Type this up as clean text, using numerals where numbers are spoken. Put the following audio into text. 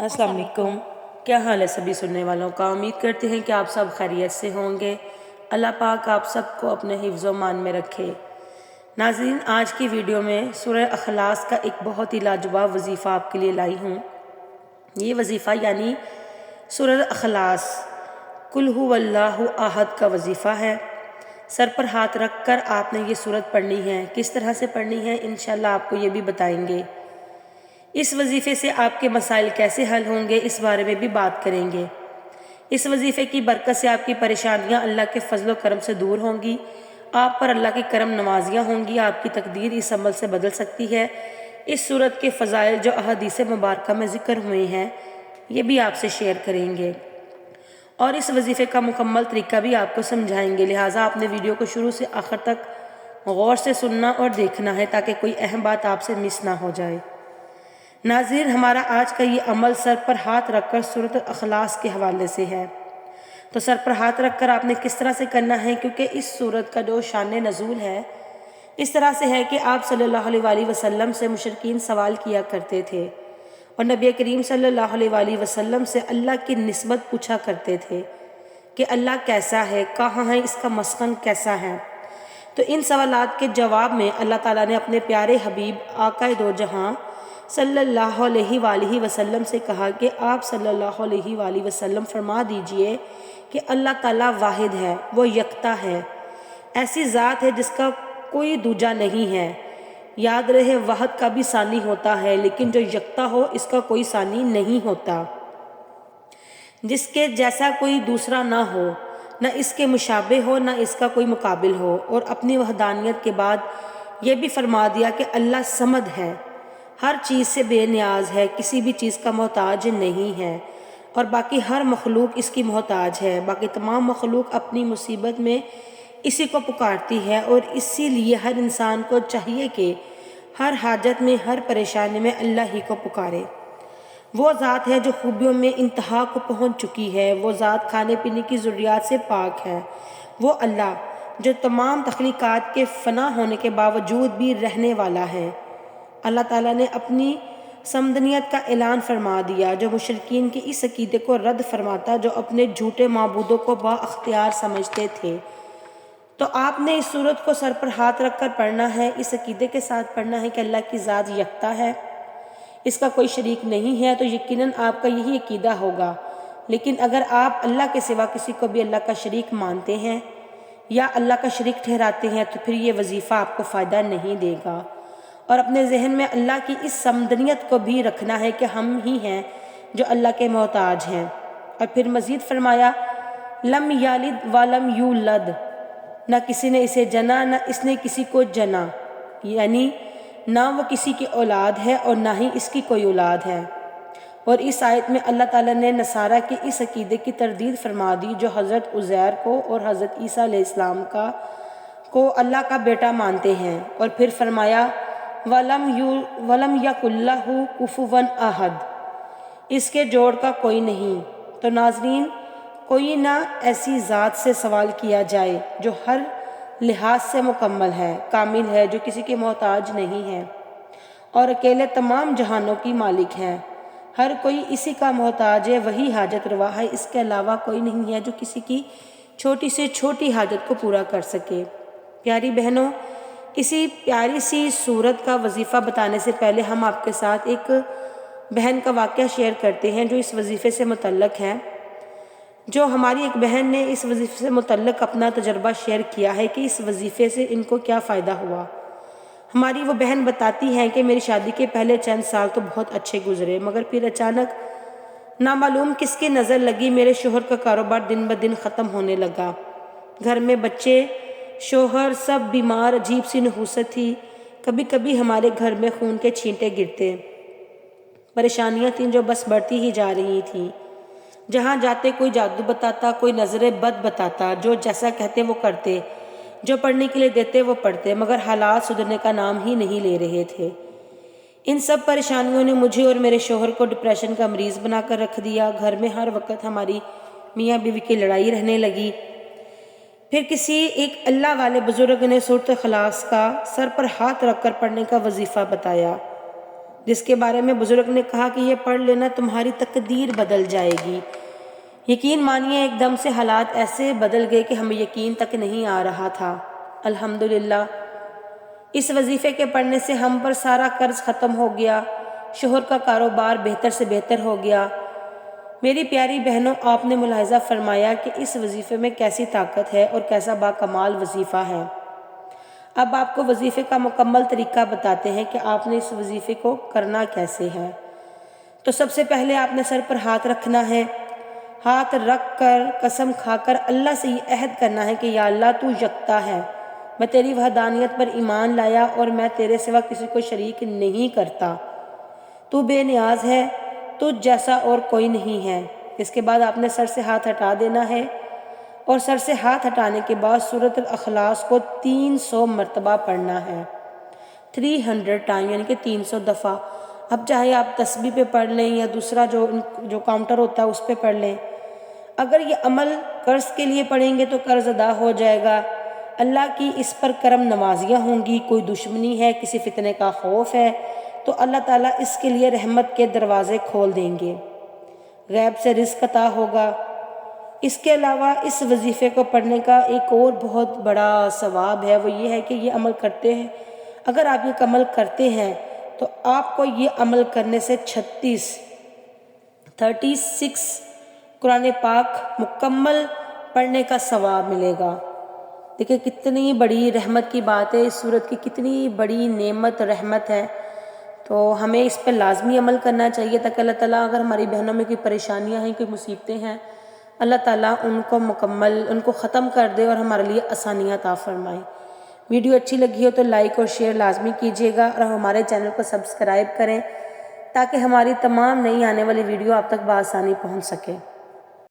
السلام علیکم، کیا حال ہے سبھی سننے والوں کا؟ امید کرتے ہیں کہ آپ سب خیریت سے ہوں گے۔ اللہ پاک آپ سب کو اپنے حفظ و مان میں رکھے۔ ناظرین، آج کی ویڈیو میں سورہ اخلاص کا ایک بہت ہی لاجواب وظیفہ آپ کے لیے لائی ہوں۔ یہ وظیفہ یعنی سورہ اخلاص قل هو اللہ احد کا وظیفہ ہے۔ سر پر ہاتھ رکھ کر آپ نے یہ سورت پڑھنی ہے۔ کس طرح سے پڑھنی ہے انشاءاللہ آپ کو یہ بھی بتائیں گے۔ اس وظیفے سے آپ کے مسائل کیسے حل ہوں گے اس بارے میں بھی بات کریں گے۔ اس وظیفے کی برکت سے آپ کی پریشانیاں اللہ کے فضل و کرم سے دور ہوں گی، آپ پر اللہ کی کرم نوازیاں ہوں گی، آپ کی تقدیر اس عمل سے بدل سکتی ہے۔ اس صورت کے فضائل جو احادیث مبارکہ میں ذکر ہوئے ہیں یہ بھی آپ سے شیئر کریں گے اور اس وظیفے کا مکمل طریقہ بھی آپ کو سمجھائیں گے، لہٰذا آپ نے ویڈیو کو شروع سے آخر تک غور سے سننا اور دیکھنا ہے تاکہ کوئی اہم بات آپ سے مس نہ ہو جائے۔ ناظرین، ہمارا آج کا یہ عمل سر پر ہاتھ رکھ کر سورۃ اخلاص کے حوالے سے ہے۔ تو سر پر ہاتھ رکھ کر آپ نے کس طرح سے کرنا ہے، کیونکہ اس سورت کا جو شان نزول ہے اس طرح سے ہے کہ آپ صلی اللہ علیہ وآلہ وسلم سے مشرکین سوال کیا کرتے تھے اور نبی کریم صلی اللہ علیہ وآلہ وسلم سے اللہ کی نسبت پوچھا کرتے تھے کہ اللہ کیسا ہے، کہاں ہے، اس کا مسکن کیسا ہے۔ تو ان سوالات کے جواب میں اللہ تعالیٰ نے اپنے پیارے حبیب آقا دو جہاں صلی اللہ علیہ وآلہ وسلم سے کہا کہ آپ صلی اللہ علیہ وآلہ وسلم فرما دیجئے کہ اللہ تعالیٰ واحد ہے، وہ یکتا ہے، ایسی ذات ہے جس کا کوئی دوجا نہیں ہے۔ یاد رہے واحد کا بھی ثانی ہوتا ہے لیکن جو یکتا ہو اس کا کوئی ثانی نہیں ہوتا، جس کے جیسا کوئی دوسرا نہ ہو، نہ اس کے مشابہ ہو، نہ اس کا کوئی مقابل ہو۔ اور اپنی وحدانیت کے بعد یہ بھی فرما دیا کہ اللہ صمد ہے، ہر چیز سے بے نیاز ہے، کسی بھی چیز کا محتاج نہیں ہے اور باقی ہر مخلوق اس کی محتاج ہے۔ باقی تمام مخلوق اپنی مصیبت میں اسی کو پکارتی ہے اور اسی لیے ہر انسان کو چاہیے کہ ہر حاجت میں، ہر پریشانی میں اللہ ہی کو پکارے۔ وہ ذات ہے جو خوبیوں میں انتہا کو پہنچ چکی ہے، وہ ذات کھانے پینے کی ضروریات سے پاک ہے، وہ اللہ جو تمام تخلیقات کے فنا ہونے کے باوجود بھی رہنے والا ہے۔ اللہ تعالیٰ نے اپنی صمدنیت کا اعلان فرما دیا جو مشرکین کے اس عقیدے کو رد فرماتا جو اپنے جھوٹے معبودوں کو با اختیار سمجھتے تھے۔ تو آپ نے اس سورت کو سر پر ہاتھ رکھ کر پڑھنا ہے، اس عقیدے کے ساتھ پڑھنا ہے کہ اللہ کی ذات یکتا ہے، اس کا کوئی شریک نہیں ہے، تو یقیناً آپ کا یہی عقیدہ ہوگا۔ لیکن اگر آپ اللہ کے سوا کسی کو بھی اللہ کا شریک مانتے ہیں یا اللہ کا شریک ٹھہراتے ہیں تو پھر یہ وظیفہ آپ کو فائدہ نہیں دے گا، اور اپنے ذہن میں اللہ کی اس صمدنیت کو بھی رکھنا ہے کہ ہم ہی ہیں جو اللہ کے محتاج ہیں۔ اور پھر مزید فرمایا لم یلد ولم یولد، نہ کسی نے اسے جنا نہ اس نے کسی کو جنا، یعنی نہ وہ کسی کی اولاد ہے اور نہ ہی اس کی کوئی اولاد ہے۔ اور اس آیت میں اللہ تعالیٰ نے نصارہ کے اس عقیدے کی تردید فرما دی جو حضرت عزیر کو اور حضرت عیسیٰ علیہ السلام کو اللہ کا بیٹا مانتے ہیں۔ اور پھر فرمایا وَلَمْ يَكُنْ لَهُ كُفُوًا أَحَدٌ، اس کے جوڑ کا کوئی نہیں۔ تو ناظرین، کوئی نہ ایسی ذات سے سوال کیا جائے جو ہر لحاظ سے مکمل ہے، کامل ہے، جو کسی کے محتاج نہیں ہے اور اکیلے تمام جہانوں کی مالک ہے۔ ہر کوئی اسی کا محتاج ہے، وہی حاجت روا ہے، اس کے علاوہ کوئی نہیں ہے جو کسی کی چھوٹی سے چھوٹی حاجت کو پورا کر سکے۔ پیاری بہنوں، اسی پیاری سی صورت کا وظیفہ بتانے سے پہلے ہم آپ کے ساتھ ایک بہن کا واقعہ شیئر کرتے ہیں جو اس وظیفے سے متعلق ہے۔ جو ہماری ایک بہن نے اس وظیفے سے متعلق اپنا تجربہ شیئر کیا ہے کہ اس وظیفے سے ان کو کیا فائدہ ہوا۔ ہماری وہ بہن بتاتی ہیں کہ میری شادی کے پہلے چند سال تو بہت اچھے گزرے، مگر پھر اچانک نامعلوم کس کی نظر لگی، میرے شوہر کا کاروبار دن بدن ختم ہونے لگا، گھر میں بچے، شوہر سب بیمار، عجیب سی نحوست تھی، کبھی کبھی ہمارے گھر میں خون کے چھینٹے گرتے، پریشانیاں تھیں جو بس بڑھتی ہی جا رہی تھیں۔ جہاں جاتے کوئی جادو بتاتا، کوئی نظر بد بتاتا، جو جیسا کہتے وہ کرتے، جو پڑھنے کے لیے دیتے وہ پڑھتے، مگر حالات سدھرنے کا نام ہی نہیں لے رہے تھے۔ ان سب پریشانیوں نے مجھے اور میرے شوہر کو ڈپریشن کا مریض بنا کر رکھ دیا۔ گھر میں ہر وقت ہماری میاں بیوی کی لڑائی رہنے لگی۔ پھر کسی ایک اللہ والے بزرگ نے سورۃ اخلاص کا سر پر ہاتھ رکھ کر پڑھنے کا وظیفہ بتایا۔ جس کے بارے میں بزرگ نے کہا کہ یہ پڑھ لینا تمہاری تقدیر بدل جائے گی۔ یقین مانیے ایک دم سے حالات ایسے بدل گئے کہ ہمیں یقین تک نہیں آ رہا تھا۔ الحمدللہ اس وظیفے کے پڑھنے سے ہم پر سارا قرض ختم ہو گیا، شوہر کا کاروبار بہتر سے بہتر ہو گیا۔ میری پیاری بہنوں، آپ نے ملاحظہ فرمایا کہ اس وظیفے میں کیسی طاقت ہے اور کیسا باکمال وظیفہ ہے۔ اب آپ کو وظیفے کا مکمل طریقہ بتاتے ہیں کہ آپ نے اس وظیفے کو کرنا کیسے ہے۔ تو سب سے پہلے آپ نے سر پر ہاتھ رکھنا ہے۔ ہاتھ رکھ کر قسم کھا کر اللہ سے یہ عہد کرنا ہے کہ یا اللہ تو یکتا ہے، میں تیری وحدانیت پر ایمان لایا اور میں تیرے سوا کسی کو شریک نہیں کرتا، تو بے نیاز ہے، تجھ جیسا اور کوئی نہیں ہے۔ اس کے بعد آپ نے سر سے ہاتھ ہٹا دینا ہے، اور سر سے ہاتھ ہٹانے کے بعد سورۃ الاخلاص کو 300 مرتبہ پڑھنا ہے، 300 ٹائم، یعنی کہ 300 دفعہ۔ اب چاہے آپ تسبیح پہ پڑھ لیں یا دوسرا جو کاؤنٹر ہوتا ہے اس پہ پڑھ لیں۔ اگر یہ عمل قرض کے لیے پڑھیں گے تو قرض ادا ہو جائے گا، اللہ کی اس پر کرم نوازیاں ہوں گی، کوئی دشمنی ہے، کسی فتنے کا خوف ہے تو اللہ تعالیٰ اس کے لیے رحمت کے دروازے کھول دیں گے، غیب سے رزق عطا ہوگا۔ اس کے علاوہ اس وظیفے کو پڑھنے کا ایک اور بہت بڑا ثواب ہے، وہ یہ ہے کہ یہ عمل کرتے ہیں، اگر آپ یہ عمل کرتے ہیں تو آپ کو یہ عمل کرنے سے 36 قرآن پاک مکمل پڑھنے کا ثواب ملے گا۔ دیکھیں کتنی بڑی رحمت کی بات ہے، اس صورت کی کتنی بڑی نعمت رحمت ہے، تو ہمیں اس پر لازمی عمل کرنا چاہیے تاکہ اللہ تعالیٰ اگر ہماری بہنوں میں کوئی پریشانیاں ہیں، کوئی مصیبتیں ہیں، اللہ تعالیٰ ان کو ختم کر دے اور ہمارے لیے آسانیاں عطا فرمائے۔ ویڈیو اچھی لگی ہو تو لائک اور شیئر لازمی کیجیے گا، اور ہمارے چینل کو سبسکرائب کریں تاکہ ہماری تمام نئی آنے والی ویڈیو آپ تک بآسانی پہنچ سکے۔